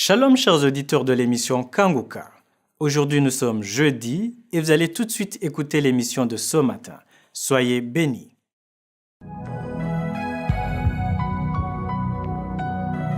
Shalom chers auditeurs de l'émission Kanguka. Aujourd'hui nous sommes jeudi et vous allez tout de suite écouter l'émission de ce matin. Soyez bénis.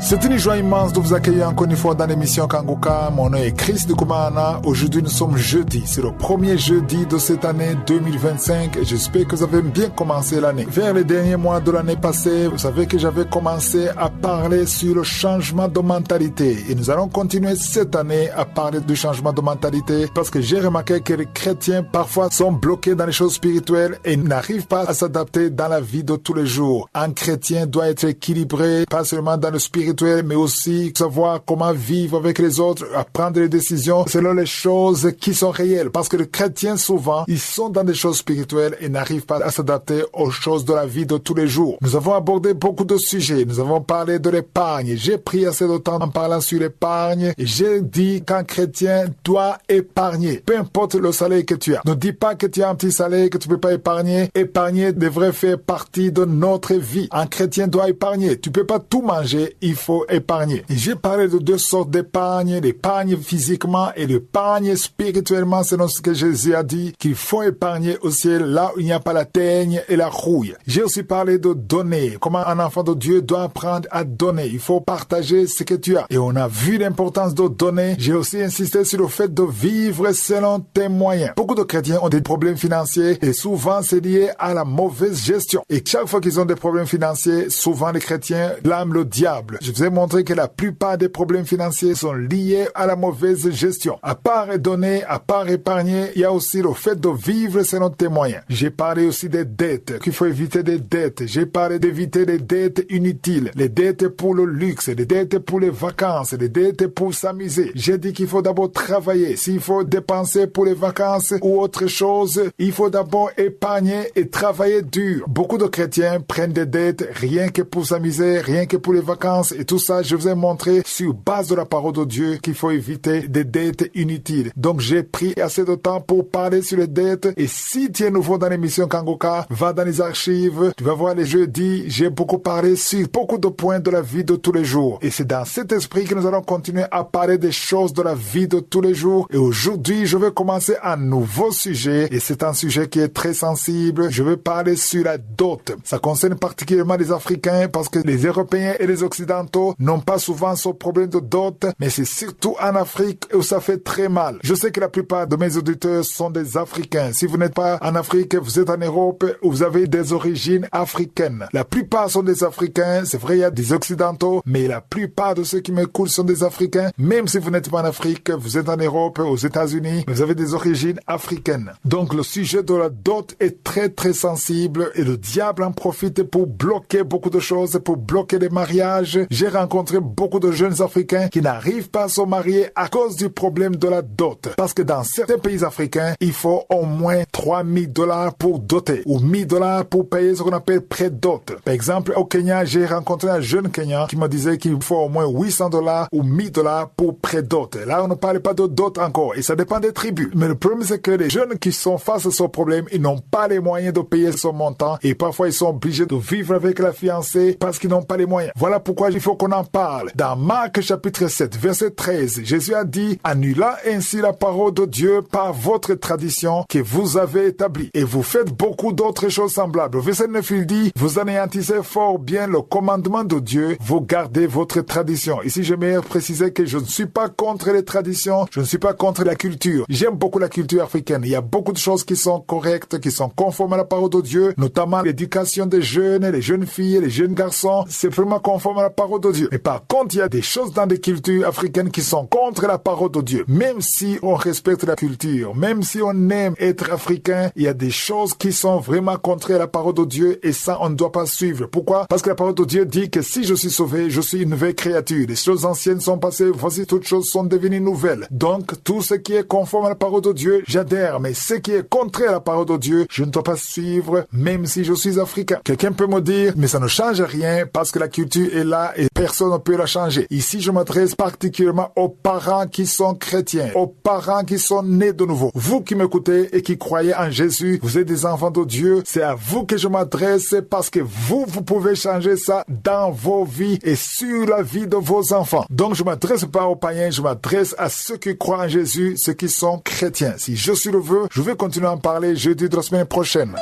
C'est une joie immense de vous accueillir encore une fois dans l'émission Kanguka. Mon nom est Chris de Koumana. Aujourd'hui, nous sommes jeudi. C'est le premier jeudi de cette année 2025. J'espère que vous avez bien commencé l'année. Vers les derniers mois de l'année passée, vous savez que j'avais commencé à parler sur le changement de mentalité. Et nous allons continuer cette année à parler du changement de mentalité parce que j'ai remarqué que les chrétiens parfois sont bloqués dans les choses spirituelles et n'arrivent pas à s'adapter dans la vie de tous les jours. Un chrétien doit être équilibré, pas seulement dans le spirituel, mais aussi savoir comment vivre avec les autres, à prendre les décisions selon les choses qui sont réelles. Parce que les chrétiens, souvent, ils sont dans des choses spirituelles et n'arrivent pas à s'adapter aux choses de la vie de tous les jours. Nous avons abordé beaucoup de sujets. Nous avons parlé de l'épargne. J'ai pris assez de temps en parlant sur l'épargne. Et j'ai dit qu'un chrétien doit épargner. Peu importe le salaire que tu as. Ne dis pas que tu as un petit salaire que tu peux pas épargner. Épargner devrait faire partie de notre vie. Un chrétien doit épargner. Tu peux pas tout manger. Il faut épargner. Et j'ai parlé de deux sortes d'épargne, l'épargne physiquement et l'épargne spirituellement, selon ce que Jésus a dit, qu'il faut épargner au ciel, là où il n'y a pas la teigne et la rouille. J'ai aussi parlé de donner, comment un enfant de Dieu doit apprendre à donner. Il faut partager ce que tu as. Et on a vu l'importance de donner. J'ai aussi insisté sur le fait de vivre selon tes moyens. Beaucoup de chrétiens ont des problèmes financiers et souvent c'est lié à la mauvaise gestion. Et chaque fois qu'ils ont des problèmes financiers, souvent les chrétiens blâment le diable. Je vous ai montré que la plupart des problèmes financiers sont liés à la mauvaise gestion. À part donner, à part épargner, il y a aussi le fait de vivre selon tes moyens. J'ai parlé aussi des dettes, qu'il faut éviter des dettes. J'ai parlé d'éviter les dettes inutiles, les dettes pour le luxe, les dettes pour les vacances, les dettes pour s'amuser. J'ai dit qu'il faut d'abord travailler. S'il faut dépenser pour les vacances ou autre chose, il faut d'abord épargner et travailler dur. Beaucoup de chrétiens prennent des dettes rien que pour s'amuser, rien que pour les vacances. Et tout ça, je vous ai montré sur base de la parole de Dieu qu'il faut éviter des dettes inutiles. Donc, j'ai pris assez de temps pour parler sur les dettes. Et si tu es nouveau dans l'émission Kanguka, va dans les archives. Tu vas voir les jeudis. J'ai beaucoup parlé sur beaucoup de points de la vie de tous les jours. Et c'est dans cet esprit que nous allons continuer à parler des choses de la vie de tous les jours. Et aujourd'hui, je vais commencer un nouveau sujet. Et c'est un sujet qui est très sensible. Je vais parler sur la dot. Ça concerne particulièrement les Africains parce que les Européens et les Occidentaux n'ont pas souvent ce problème de dot, mais c'est surtout en Afrique où ça fait très mal. Je sais que la plupart de mes auditeurs sont des Africains. Si vous n'êtes pas en Afrique, vous êtes en Europe ou vous avez des origines africaines. La plupart sont des Africains. C'est vrai, il y a des Occidentaux, mais la plupart de ceux qui m'écoutent sont des Africains. Même si vous n'êtes pas en Afrique, vous êtes en Europe, aux États-Unis, vous avez des origines africaines. Donc le sujet de la dot est très très sensible et le diable en profite pour bloquer beaucoup de choses, pour bloquer les mariages. J'ai rencontré beaucoup de jeunes Africains qui n'arrivent pas à se marier à cause du problème de la dot. Parce que dans certains pays africains, il faut au moins $3,000 pour doter ou $1,000 pour payer ce qu'on appelle pré-dot. Par exemple, au Kenya, j'ai rencontré un jeune Kenyan qui me disait qu'il faut au moins $800 ou $1,000 pour pré-dot. Là, on ne parle pas de dot encore et ça dépend des tribus. Mais le problème, c'est que les jeunes qui sont face à ce problème, ils n'ont pas les moyens de payer ce montant et parfois ils sont obligés de vivre avec la fiancée parce qu'ils n'ont pas les moyens. Voilà pourquoi il faut qu'on en parle. Dans Marc chapitre 7, verset 13, Jésus a dit « Annulant ainsi la parole de Dieu par votre tradition que vous avez établie. Et vous faites beaucoup d'autres choses semblables. » Verset 9, il dit « Vous anéantissez fort bien le commandement de Dieu, vous gardez votre tradition. » Ici, j'aimerais préciser que je ne suis pas contre les traditions, je ne suis pas contre la culture. J'aime beaucoup la culture africaine. Il y a beaucoup de choses qui sont correctes, qui sont conformes à la parole de Dieu, notamment l'éducation des jeunes, les jeunes filles, les jeunes garçons. C'est vraiment conforme à la parole de Dieu. Mais par contre, il y a des choses dans les cultures africaines qui sont contre la parole de Dieu. Même si on respecte la culture, même si on aime être africain, il y a des choses qui sont vraiment contraires à la parole de Dieu et ça, on ne doit pas suivre. Pourquoi? Parce que la parole de Dieu dit que si je suis sauvé, je suis une nouvelle créature. Les choses anciennes sont passées, voici toutes choses sont devenues nouvelles. Donc, tout ce qui est conforme à la parole de Dieu, j'adhère. Mais ce qui est contraire à la parole de Dieu, je ne dois pas suivre, même si je suis africain. Quelqu'un peut me dire, mais ça ne change rien parce que la culture est là et personne ne peut la changer. Ici, je m'adresse particulièrement aux parents qui sont chrétiens, aux parents qui sont nés de nouveau. Vous qui m'écoutez et qui croyez en Jésus, vous êtes des enfants de Dieu. C'est à vous que je m'adresse parce que vous pouvez changer ça dans vos vies et sur la vie de vos enfants. Donc, je m'adresse pas aux païens, je m'adresse à ceux qui croient en Jésus, ceux qui sont chrétiens. Si je suis le veux, je vais continuer à en parler jeudi de la semaine prochaine.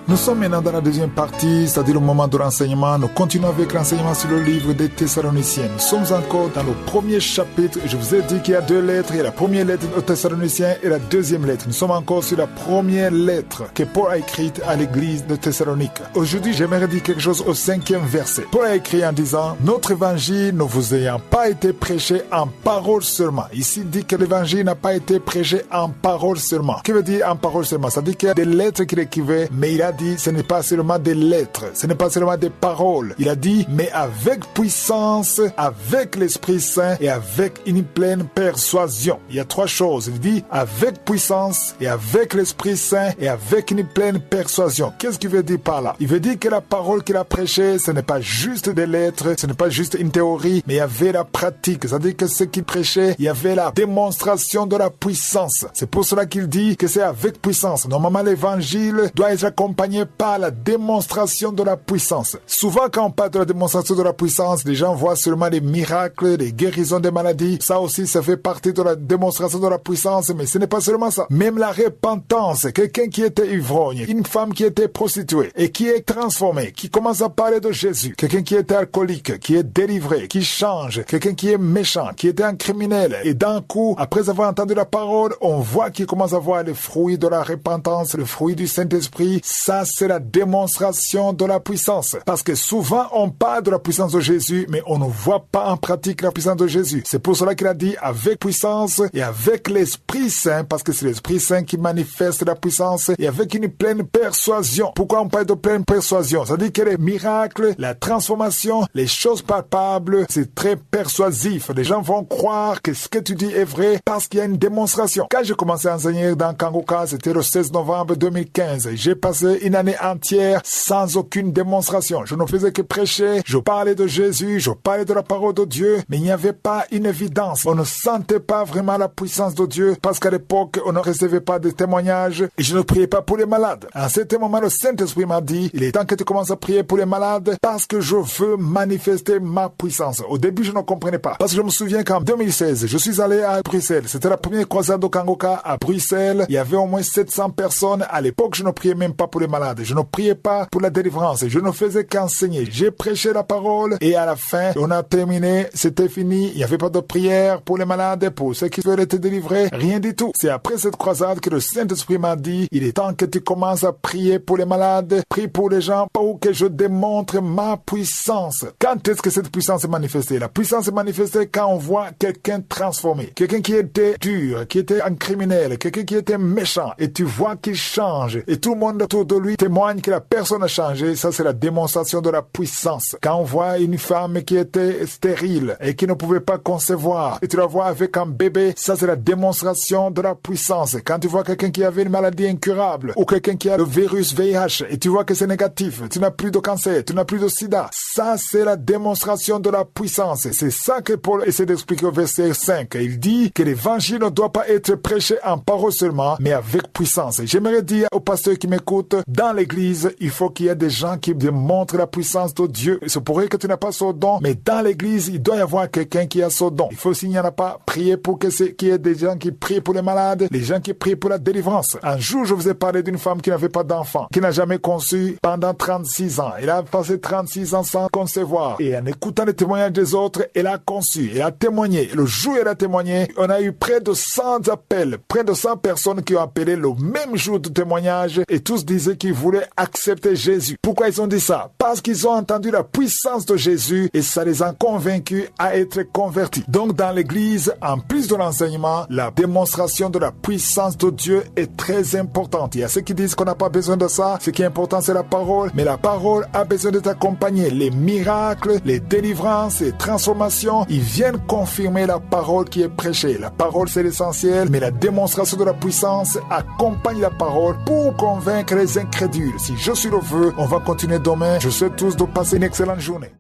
Nous sommes maintenant dans la deuxième partie, c'est-à-dire le moment de l'enseignement. Nous continuons avec l'enseignement sur le livre des Thessaloniciens. Nous sommes encore dans le premier chapitre. Je vous ai dit qu'il y a deux lettres. Il y a la première lettre aux Thessaloniciens et la deuxième lettre. Nous sommes encore sur la première lettre que Paul a écrite à l'église de Thessalonique. Aujourd'hui, j'aimerais dire quelque chose au 5e verset. Paul a écrit en disant « Notre évangile ne vous ayant pas été prêché en parole seulement. » Ici, il dit que l'évangile n'a pas été prêché en parole seulement. Qu'est-ce que veut dire en parole seulement? Ça dit qu'il y a des lettres qu'il écrivait, mais il a dit ce n'est pas seulement des lettres, ce n'est pas seulement des paroles. Il a dit, mais avec puissance, avec l'Esprit Saint et avec une pleine persuasion. Il y a trois choses. Il dit, avec puissance et avec l'Esprit Saint et avec une pleine persuasion. Qu'est-ce qu'il veut dire par là? Il veut dire que la parole qu'il a prêchée, ce n'est pas juste des lettres, ce n'est pas juste une théorie, mais il y avait la pratique. C'est-à-dire que ce qu'il prêchait, il y avait la démonstration de la puissance. C'est pour cela qu'il dit que c'est avec puissance. Normalement, l'évangile doit être accompagné par la démonstration de la puissance. Souvent, quand on parle de la démonstration de la puissance, les gens voient seulement les miracles, les guérisons des maladies. Ça aussi, ça fait partie de la démonstration de la puissance, mais ce n'est pas seulement ça. Même la repentance, quelqu'un qui était ivrogne, une femme qui était prostituée et qui est transformée, qui commence à parler de Jésus, quelqu'un qui était alcoolique, qui est délivré, qui change, quelqu'un qui est méchant, qui était un criminel. Et d'un coup, après avoir entendu la parole, on voit qu'il commence à voir les fruits de la repentance, le fruit du Saint-Esprit. Ça, c'est la démonstration de la puissance. Parce que souvent, on parle de la puissance de Jésus, mais on ne voit pas en pratique la puissance de Jésus. C'est pour cela qu'il a dit avec puissance et avec l'Esprit Saint, parce que c'est l'Esprit Saint qui manifeste la puissance et avec une pleine persuasion. Pourquoi on parle de pleine persuasion? Ça dit que les miracles, la transformation, les choses palpables, c'est très persuasif. Les gens vont croire que ce que tu dis est vrai parce qu'il y a une démonstration. Quand j'ai commencé à enseigner dans Kanguka, c'était le 16 novembre 2015. J'ai passé une année entière sans aucune démonstration. Je ne faisais que prêcher, je parlais de Jésus, je parlais de la parole de Dieu, mais il n'y avait pas une évidence. On ne sentait pas vraiment la puissance de Dieu parce qu'à l'époque, on ne recevait pas de témoignages et je ne priais pas pour les malades. À un certain moment, le Saint-Esprit m'a dit, il est temps que tu commences à prier pour les malades parce que je veux manifester ma puissance. Au début, je ne comprenais pas. Parce que je me souviens qu'en 2016, je suis allé à Bruxelles. C'était la première croisade de Kanguka à Bruxelles. Il y avait au moins 700 personnes. À l'époque, je ne priais même pas pour les malades. Je ne priais pas pour la délivrance. Je ne faisais qu'enseigner. J'ai prêché la parole et à la fin, on a terminé. C'était fini. Il n'y avait pas de prière pour les malades, pour ceux qui veulent être délivrés. Rien du tout. C'est après cette croisade que le Saint-Esprit m'a dit, il est temps que tu commences à prier pour les malades. Prie pour les gens pour que je démontre ma puissance. Quand est-ce que cette puissance est manifestée? La puissance est manifestée quand on voit quelqu'un transformé. Quelqu'un qui était dur, qui était un criminel, quelqu'un qui était méchant. Et tu vois qu'il change. Et tout le monde autour de lui témoigne que la personne a changé. Ça, c'est la démonstration de la puissance. Quand on voit une femme qui était stérile et qui ne pouvait pas concevoir, et tu la vois avec un bébé, ça, c'est la démonstration de la puissance. Quand tu vois quelqu'un qui avait une maladie incurable ou quelqu'un qui a le virus VIH et tu vois que c'est négatif, tu n'as plus de cancer, tu n'as plus de sida, ça, c'est la démonstration de la puissance. C'est ça que Paul essaie d'expliquer au verset 5. Il dit que l'évangile ne doit pas être prêché en parole seulement, mais avec puissance. J'aimerais dire aux pasteurs qui m'écoutent, dans l'église, il faut qu'il y ait des gens qui démontrent la puissance de Dieu. Il se pourrait que tu n'as pas ce don, mais dans l'église, il doit y avoir quelqu'un qui a ce don. Il faut, s'il n'y en a pas, prier pour qu'il y ait des gens qui prient pour les malades, les gens qui prient pour la délivrance. Un jour, je vous ai parlé d'une femme qui n'avait pas d'enfant, qui n'a jamais conçu pendant 36 ans. Elle a passé 36 ans sans concevoir. Et en écoutant les témoignages des autres, elle a conçu, elle a témoigné. Le jour où elle a témoigné, on a eu près de 100 appels, près de 100 personnes qui ont appelé le même jour de témoignage et tous disaient qui voulaient accepter Jésus. Pourquoi ils ont dit ça? Parce qu'ils ont entendu la puissance de Jésus et ça les a convaincus à être convertis. Donc dans l'église, en plus de l'enseignement, la démonstration de la puissance de Dieu est très importante. Il y a ceux qui disent qu'on n'a pas besoin de ça. Ce qui est important, c'est la parole. Mais la parole a besoin de t'accompagner. Les miracles, les délivrances, les transformations, ils viennent confirmer la parole qui est prêchée. La parole, c'est l'essentiel, mais la démonstration de la puissance accompagne la parole pour convaincre les incrédules. Si je suis le vœu, on va continuer demain. Je souhaite tous de passer une excellente journée.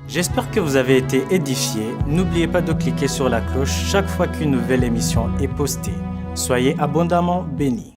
J'espère que vous avez été édifiés. N'oubliez pas de cliquer sur la cloche chaque fois qu'une nouvelle émission est postée. Soyez abondamment bénis.